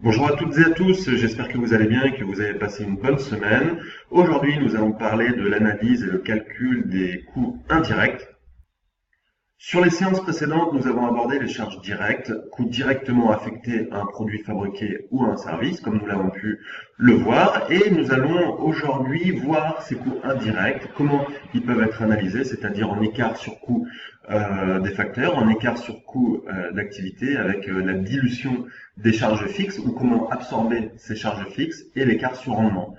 Bonjour à toutes et à tous, j'espère que vous allez bien et que vous avez passé une bonne semaine. Aujourd'hui, nous allons parler de l'analyse et le calcul des coûts indirects. Sur les séances précédentes, nous avons abordé les charges directes, coûts directement affectés à un produit fabriqué ou à un service, comme nous l'avons pu le voir, et nous allons aujourd'hui voir ces coûts indirects, comment ils peuvent être analysés, c'est-à-dire en écart sur coût des facteurs, en écart sur coût d'activité, avec la dilution des charges fixes, ou comment absorber ces charges fixes, et l'écart sur rendement.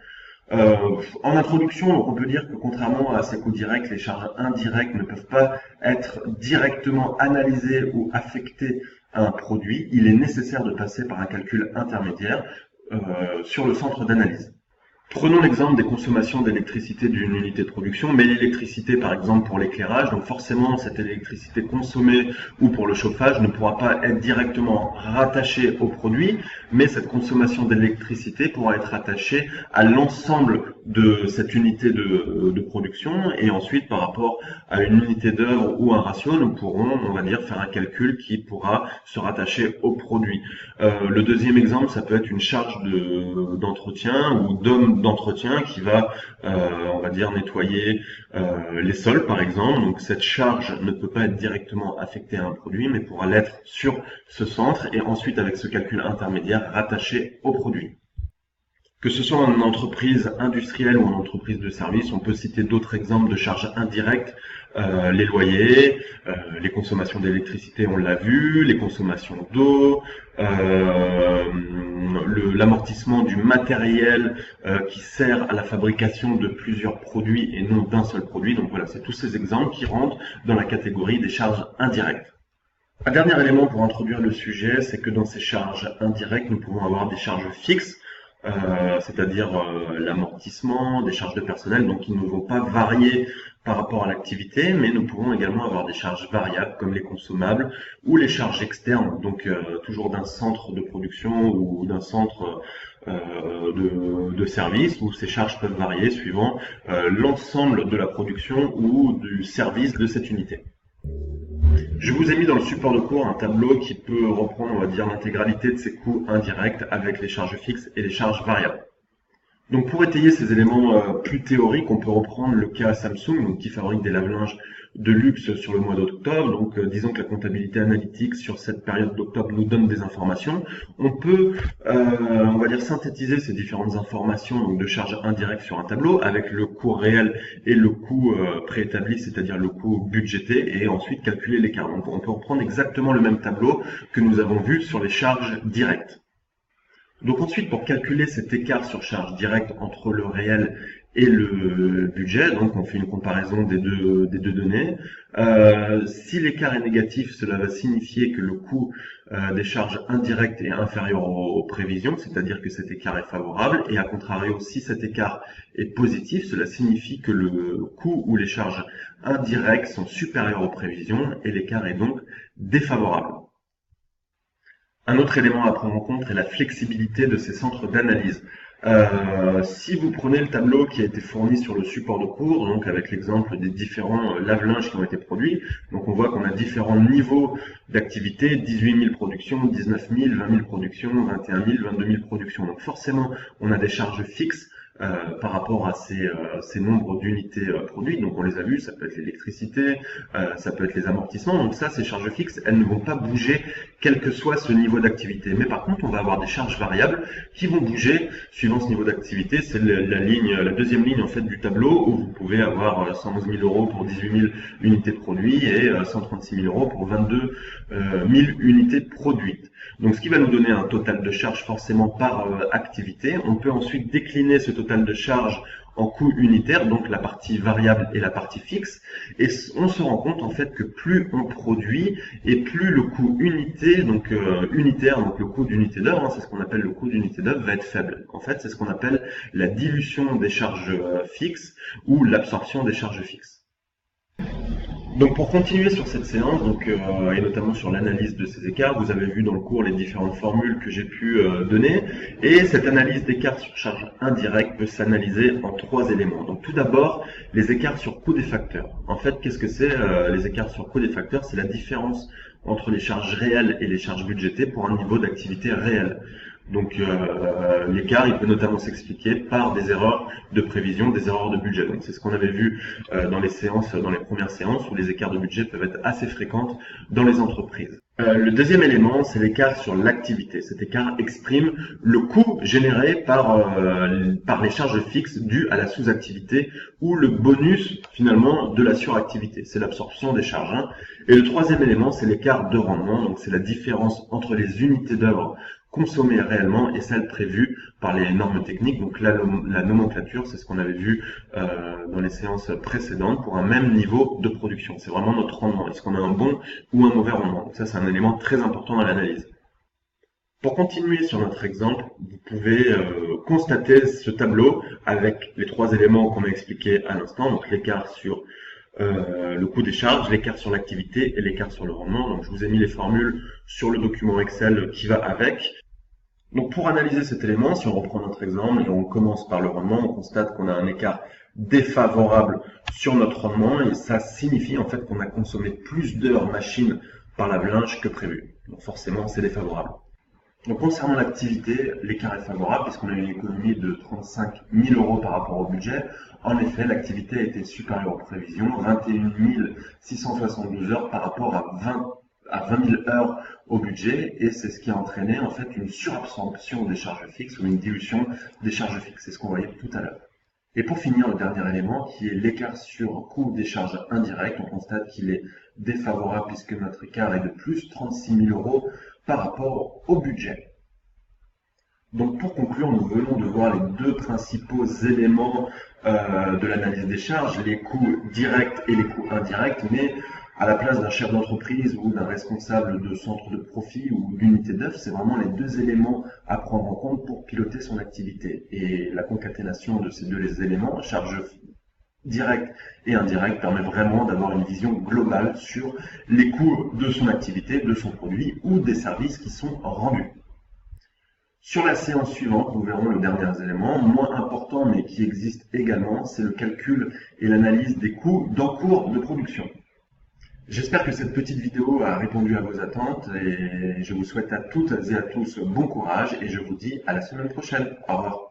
En introduction, donc on peut dire que contrairement à ces coûts directs, les charges indirectes ne peuvent pas être directement analysées ou affectées à un produit. Il est nécessaire de passer par un calcul intermédiaire sur le centre d'analyse. Prenons l'exemple des consommations d'électricité d'une unité de production, mais l'électricité par exemple pour l'éclairage, donc forcément cette électricité consommée ou pour le chauffage ne pourra pas être directement rattachée au produit, mais cette consommation d'électricité pourra être rattachée à l'ensemble de cette unité de production, et ensuite par rapport à une unité d'œuvre ou un ratio, nous pourrons, on va dire, faire un calcul qui pourra se rattacher au produit. Le deuxième exemple, ça peut être une charge d'entretien ou d'homme d'entretien qui va, on va dire, nettoyer les sols, par exemple. Donc cette charge ne peut pas être directement affectée à un produit, mais pourra l'être sur ce centre et ensuite, avec ce calcul intermédiaire, rattaché au produit. Que ce soit en entreprise industrielle ou en entreprise de service, on peut citer d'autres exemples de charges indirectes, les loyers, les consommations d'électricité, on l'a vu, les consommations d'eau, l'amortissement du matériel qui sert à la fabrication de plusieurs produits et non d'un seul produit. Donc voilà, c'est tous ces exemples qui rentrent dans la catégorie des charges indirectes. Un dernier élément pour introduire le sujet, c'est que dans ces charges indirectes, nous pouvons avoir des charges fixes, c'est-à-dire l'amortissement, des charges de personnel, donc qui ne vont pas varier par rapport à l'activité, mais nous pouvons également avoir des charges variables comme les consommables ou les charges externes, donc toujours d'un centre de production ou d'un centre de service, où ces charges peuvent varier suivant l'ensemble de la production ou du service de cette unité. Je vous ai mis dans le support de cours un tableau qui peut reprendre, on va dire, l'intégralité de ces coûts indirects avec les charges fixes et les charges variables. Donc pour étayer ces éléments plus théoriques, on peut reprendre le cas Samsung, donc, qui fabrique des lave-linges de luxe sur le mois d'octobre. Donc disons que la comptabilité analytique sur cette période d'octobre nous donne des informations. On peut, on va dire, synthétiser ces différentes informations donc, de charges indirectes sur un tableau avec le coût réel et le coût préétabli, c'est-à-dire le coût budgété, et ensuite calculer l'écart. Donc on peut reprendre exactement le même tableau que nous avons vu sur les charges directes. Donc ensuite, pour calculer cet écart sur charge directe entre le réel et le budget, donc on fait une comparaison des deux données. Si l'écart est négatif, cela va signifier que le coût des charges indirectes est inférieur aux prévisions, c'est-à-dire que cet écart est favorable, et à contrario, si cet écart est positif, cela signifie que le coût ou les charges indirectes sont supérieures aux prévisions, et l'écart est donc défavorable. Un autre élément à prendre en compte est la flexibilité de ces centres d'analyse. Si vous prenez le tableau qui a été fourni sur le support de cours, donc avec l'exemple des différents lave-linges qui ont été produits, donc on voit qu'on a différents niveaux d'activité, 18 000 productions, 19 000, 20 000 productions, 21 000, 22 000 productions. Donc forcément, on a des charges fixes par rapport à ces nombres d'unités produites. Donc on les a vus, ça peut être l'électricité, ça peut être les amortissements. Donc ça, ces charges fixes, elles ne vont pas bouger quel que soit ce niveau d'activité. Mais par contre, on va avoir des charges variables qui vont bouger suivant ce niveau d'activité. C'est la deuxième ligne en fait du tableau, où vous pouvez avoir 111 000 euros pour 18 000 unités de produits et 136 000 euros pour 22 000 unités produites. Donc ce qui va nous donner un total de charge forcément par activité. On peut ensuite décliner ce total de charge en coûts unitaires, donc la partie variable et la partie fixe, et on se rend compte en fait que plus on produit et plus le coût unité, donc unitaire, donc le coût d'unité d'œuvre, c'est ce qu'on appelle le coût d'unité d'œuvre, va être faible. En fait, c'est ce qu'on appelle la dilution des charges fixes ou l'absorption des charges fixes. Donc pour continuer sur cette séance, et notamment sur l'analyse de ces écarts, vous avez vu dans le cours les différentes formules que j'ai pu donner, et cette analyse d'écart sur charge indirecte peut s'analyser en trois éléments. Donc tout d'abord, les écarts sur coût des facteurs. En fait, qu'est-ce que c'est les écarts sur coût des facteurs? C'est la différence entre les charges réelles et les charges budgétées pour un niveau d'activité réel. Donc l'écart, il peut notamment s'expliquer par des erreurs de prévision, des erreurs de budget. Donc c'est ce qu'on avait vu dans les premières séances, où les écarts de budget peuvent être assez fréquents dans les entreprises. Le deuxième élément, c'est l'écart sur l'activité. Cet écart exprime le coût généré par les charges fixes dues à la sous-activité ou le bonus finalement de la suractivité. C'est l'absorption des charges, hein. Et le troisième élément, c'est l'écart de rendement. Donc c'est la différence entre les unités d'œuvre consommées réellement et celles prévues par les normes techniques. Donc la nomenclature, c'est ce qu'on avait vu dans les séances précédentes pour un même niveau de production. C'est vraiment notre rendement. Est-ce qu'on a un bon ou un mauvais rendement? Donc ça, c'est un élément très important dans l'analyse. Pour continuer sur notre exemple, vous pouvez constater ce tableau avec les trois éléments qu'on a expliqués à l'instant, donc l'écart sur le coût des charges, l'écart sur l'activité et l'écart sur le rendement. Donc je vous ai mis les formules sur le document Excel qui va avec. Donc pour analyser cet élément, si on reprend notre exemple et on commence par le rendement, on constate qu'on a un écart défavorable sur notre rendement et ça signifie en fait qu'on a consommé plus d'heures machine par lave-linge que prévu. Donc forcément c'est défavorable. Donc concernant l'activité, l'écart est favorable puisqu'on a une économie de 35 000 € par rapport au budget. En effet, l'activité a été supérieure aux prévisions, 21 672 heures par rapport à 20 000 heures au budget, et c'est ce qui a entraîné en fait une surabsorption des charges fixes ou une dilution des charges fixes. C'est ce qu'on voyait tout à l'heure. Et pour finir, le dernier élément qui est l'écart sur coût des charges indirectes, on constate qu'il est défavorable puisque notre écart est de plus 36 000 € par rapport au budget. Donc pour conclure, nous venons de voir les deux principaux éléments de l'analyse des charges, les coûts directs et les coûts indirects, mais à la place d'un chef d'entreprise ou d'un responsable de centre de profit ou d'unité d'œuvre, c'est vraiment les deux éléments à prendre en compte pour piloter son activité. Et la concaténation de ces deux éléments, charges directes et indirectes, permet vraiment d'avoir une vision globale sur les coûts de son activité, de son produit ou des services qui sont rendus. Sur la séance suivante, nous verrons le dernier élément, moins important mais qui existe également, c'est le calcul et l'analyse des coûts d'encours de production. J'espère que cette petite vidéo a répondu à vos attentes et je vous souhaite à toutes et à tous bon courage et je vous dis à la semaine prochaine. Au revoir.